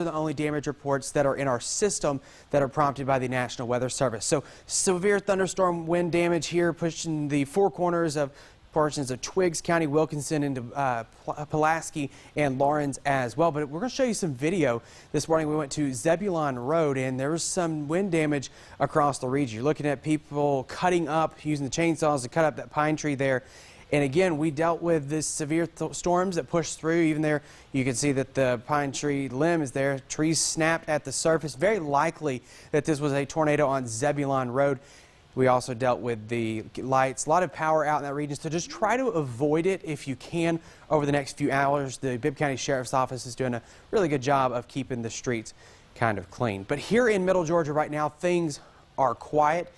The only damage reports that are in our system that are prompted by the National Weather Service. So severe thunderstorm wind damage here, pushing the four corners of portions of Twiggs County, Wilkinson into Pulaski and Lawrence as well. But we're going to show you some video. This morning we went to Zebulon Road and there was some wind damage across the region. You're looking at people cutting up, using the chainsaws to cut up that pine tree there. And again, we dealt with this severe storms that pushed through. Even there, you can see that the pine tree limb is there. Trees snapped at the surface. Very likely that this was a tornado on Zebulon Road. We also dealt with the lights. A lot of power out in that region, so just try to avoid it if you can over the next few hours. The Bibb County Sheriff's Office is doing a really good job of keeping the streets kind of clean. But here in Middle Georgia right now, things are quiet.